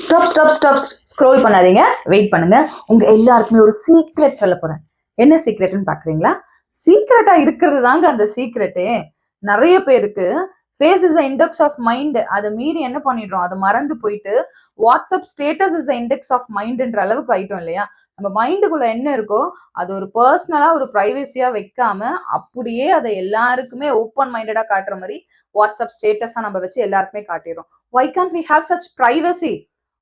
Stop scroll பண்ணாதீங்க, wait பண்ணுங்க. உங்க எல்லாருக்குமே ஒரு சீக்ரெட் சொல்ல போறேன். என்ன சீக்ரெட்னு பாக்குறீங்களா? சீக்ரெட்டா இருக்கிறது தாங்க அந்த சீக்ரெட்டே. நிறைய பேருக்கு face is the index of mind. அதை மீறி என்ன பண்ணிடுறோம், அதை மறந்து போயிட்டு WhatsApp status is the index of மைண்ட்ன்ற அளவுக்கு ஆயிட்டோம் இல்லையா? நம்ம மைண்டுக்குள்ள என்ன இருக்கோ அது ஒரு பர்சனலா ஒரு பிரைவசியா வைக்காம அப்படியே அதை எல்லாருக்குமே ஓப்பன் மைண்டடா காட்டுற மாதிரி வாட்ஸ்அப் ஸ்டேட்டஸா நம்ம வச்சு எல்லாருக்குமே காட்டிடுறோம். Why can't we have such privacy?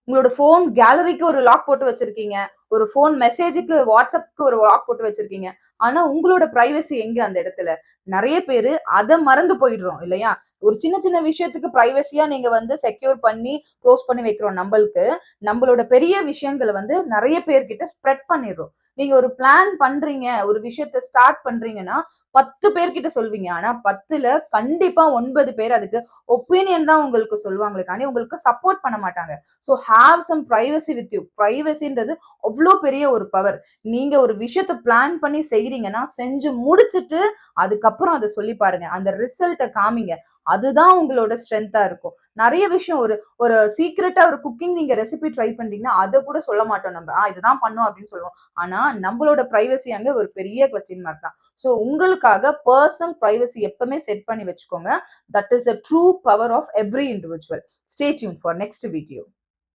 உங்களோட ஃபோன் கேலரிக்கு ஒரு லாக் போட்டு வச்சிருக்கீங்க. ஒரு ஃபோன் மெசேஜுக்கு வாட்ஸ்அப்க்கு ஒரு லாக் போட்டு வச்சிருக்கீங்க. ஆனா உங்களோட பிரைவசி எங்க அந்த இடத்துல? நெறைய பேரு அத மறந்து போயிடுறோம் இல்லையா? ஒரு சின்ன சின்ன விஷயத்துக்கு பிரைவசியா நீங்க செக்யூர் பண்ணி க்ளோஸ் பண்ணி வைக்கிறோம் நம்பளுக்கு. நம்பளோட பெரிய விஷயங்கள நெறைய பேர்கிட்ட ஸ்ப்ரெட் பண்ணிடுறோம். நீங்க ஒரு பிளான் பண்றீங்க, ஒரு விஷயத்த ஸ்டார்ட் பண்றீங்கன்னா, 10 பேர்கிட்ட சொல்வீங்க. ஆனா 10ல கண்டிப்பா 9 பேர் அதுக்கு ஒப்பீனியன் தான் உங்களுக்கு சொல்லுவாங்களே காணி, உங்களுக்கு சப்போர்ட் பண்ண மாட்டாங்க. So have some privacy with you. பிரைவசின்றது அவ்ளோ பெரிய ஒரு பவர். நீங்க ஒரு விஷயத்த பிளான் பண்ணி செய்றீங்கன்னா, செஞ்சு முடிச்சுட்டு அதுக்கப்புறம் அத சொல்லி பாருங்க. அந்த ரிசல்ட்ட காமிங்க. அதுதான் உங்களோட ஸ்ட்ரென்த்தா இருக்கும். நெறைய விஷயம் ஒரு ஒரு சீக்ரெட்டா ஒரு குக்கிங் நீங்க ரெசிபி ட்ரை பண்றீங்கன்னா, அத கூட சொல்ல மாட்டோம் நம்ப. இதுதான் பண்ணோம் அப்படின்னு சொல்லுவோம். ஆனா நம்மளோட பிரைவசி அங்க ஒரு பெரிய கொஸ்டின் மார்க் தான். ஸோ உங்களுக்காக பர்சனல் பிரைவசி எப்பவுமே செட் பண்ணி வச்சுக்கோங்க. That is the true power of every individual. Stay tune for next video.